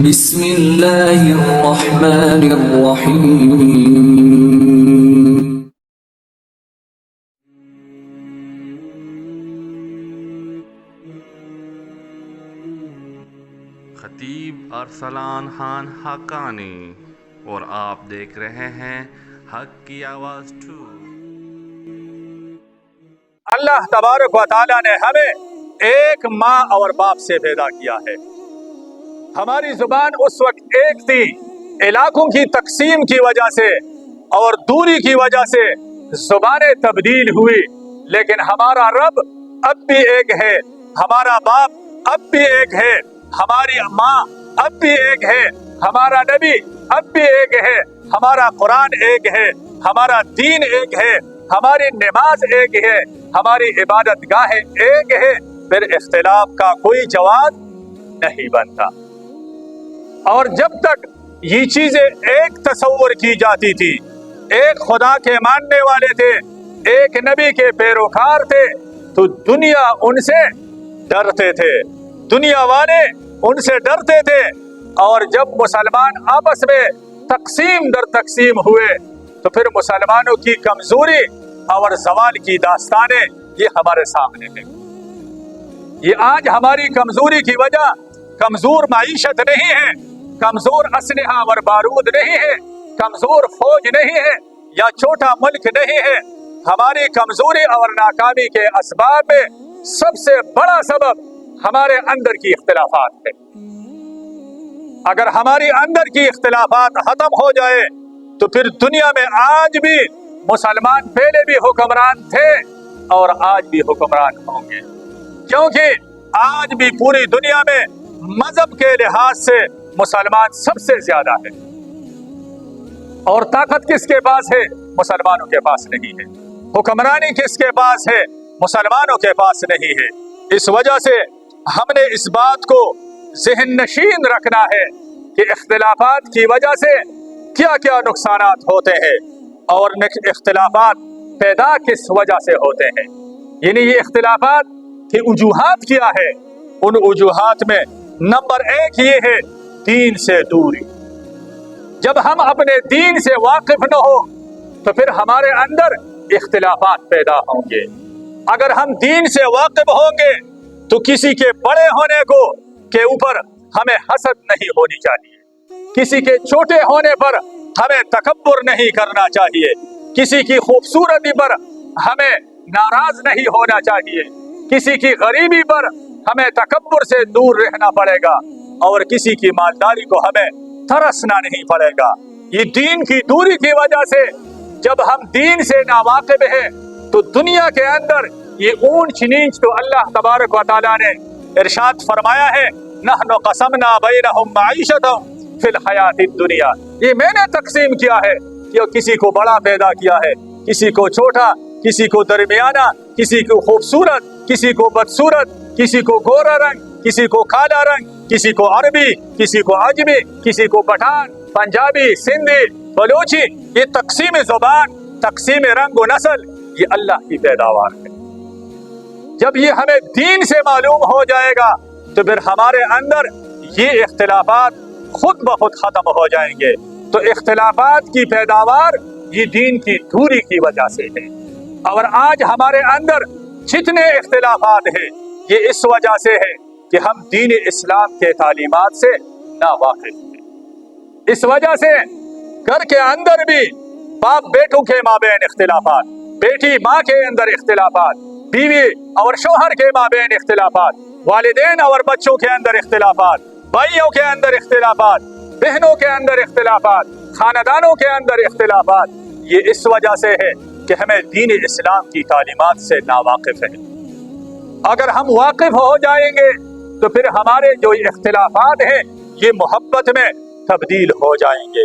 بسم اللہ الرحمن الرحیم۔ خطیب ارسلان خان حقانی اور آپ دیکھ رہے ہیں حق کی آواز 2۔ اللہ تبارک و تعالیٰ نے ہمیں ایک ماں اور باپ سے پیدا کیا ہے۔ ہماری زبان اس وقت ایک تھی، علاقوں کی تقسیم کی وجہ سے اور دوری کی وجہ سے زبانیں تبدیل ہوئی، لیکن ہمارا رب اب بھی ایک ہے، ہمارا باپ اب بھی ایک ہے، ہماری ماں اب بھی ایک ہے، ہمارا نبی اب بھی ایک ہے، ہمارا قرآن ایک ہے، ہمارا دین ایک ہے، ہماری نماز ایک ہے، ہماری عبادت گاہیں ایک ہے۔ پھر اختلاف کا کوئی جواز نہیں بنتا۔ اور جب تک یہ چیزیں ایک تصور کی جاتی تھی، ایک خدا کے ماننے والے تھے، ایک نبی کے پیروکار تھے، تو دنیا ان سے ڈرتے تھے، دنیا والے ان سے ڈرتے تھے۔ اور جب مسلمان آپس میں تقسیم در تقسیم ہوئے تو پھر مسلمانوں کی کمزوری اور زوال کی داستانیں یہ ہمارے سامنے ہیں۔ یہ آج ہماری کمزوری کی وجہ کمزور معیشت نہیں ہے، کمزور اسلحہ اور بارود نہیں ہے، کمزور فوج نہیں ہے، یا چھوٹا ملک نہیں ہے۔ ہماری کمزوری اور ناکامی کے اسباب میں سب سے بڑا سبب ہمارے اندر کی اختلافات ہے۔ اگر ہماری اندر کی اختلافات ختم ہو جائے تو پھر دنیا میں آج بھی مسلمان پہلے بھی حکمران تھے اور آج بھی حکمران ہوں گے، کیونکہ آج بھی پوری دنیا میں مذہب کے لحاظ سے مسلمان سب سے زیادہ ہے، اور طاقت کس کے پاس ہے؟ مسلمانوں کے پاس نہیں ہے۔ حکمرانی کس کے پاس ہے؟ مسلمانوں کے پاس نہیں ہے۔ اس وجہ سے ہم نے اس بات کو ذہن نشین رکھنا ہے کہ اختلافات کی وجہ سے کیا کیا نقصانات ہوتے ہیں اور اختلافات پیدا کس وجہ سے ہوتے ہیں۔ یعنی یہ اختلافات کی وجوہات کیا ہے؟ ان وجوہات میں نمبر 1 یہ ہے دین سے دوری۔ جب ہم اپنے دین سے واقف نہ ہو تو پھر ہمارے اندر اختلافات پیدا ہوں گے۔ اگر ہم دین سے واقف ہوں گے تو کسی کے بڑے ہونے کے اوپر ہمیں حسد نہیں ہونی چاہیے، کسی کے چھوٹے ہونے پر ہمیں تکبر نہیں کرنا چاہیے، کسی کی خوبصورتی پر ہمیں ناراض نہیں ہونا چاہیے، کسی کی غریبی پر ہمیں تکبر سے دور رہنا پڑے گا، اور کسی کی مالداری کو ہمیں ترسنا نہیں پڑے گا۔ یہ دین کی دوری کی وجہ سے جب ہم دین سے ناواقف ہیں تو دنیا کے اندر یہ اونچ نیچ تو اللہ تبارک و تعالیٰ نے ارشاد فرمایا ہے، نحن قسمنا بینہم معیشتہم فی الحیات الدنیا، یہ میں نے تقسیم کیا ہے کہ کسی کو بڑا پیدا کیا ہے، کسی کو چھوٹا، کسی کو درمیانہ، کسی کو خوبصورت، کسی کو بدصورت، کسی کو گورا رنگ، کسی کو کالا رنگ، کسی کو عربی، کسی کو عجمی، کسی کو پٹھان، پنجابی، سندھی، بلوچی۔ یہ تقسیم زبان، تقسیم رنگ و نسل یہ اللہ کی پیداوار ہے۔ جب یہ ہمیں دین سے معلوم ہو جائے گا تو پھر ہمارے اندر یہ اختلافات خود بخود ختم ہو جائیں گے۔ تو اختلافات کی پیداوار یہ دین کی دوری کی وجہ سے ہے، اور آج ہمارے اندر جتنے اختلافات ہیں یہ اس وجہ سے ہے کہ ہم دین اسلام کے تعلیمات سے ناواقف ہیں۔ اس وجہ سے گھر کے اندر بھی باپ بیٹوں کے مابین اختلافات، بیٹی ماں کے اندر اختلافات، بیوی اور شوہر کے مابین اختلافات، والدین اور بچوں کے اندر اختلافات، بھائیوں کے اندر اختلافات، بہنوں کے اندر اختلافات، خاندانوں کے اندر اختلافات۔ یہ اس وجہ سے ہے کہ ہمیں دین اسلام کی تعلیمات سے ناواقف ہے۔ اگر ہم واقف ہو جائیں گے تو پھر ہمارے جو اختلافات ہیں یہ محبت میں تبدیل ہو جائیں گے،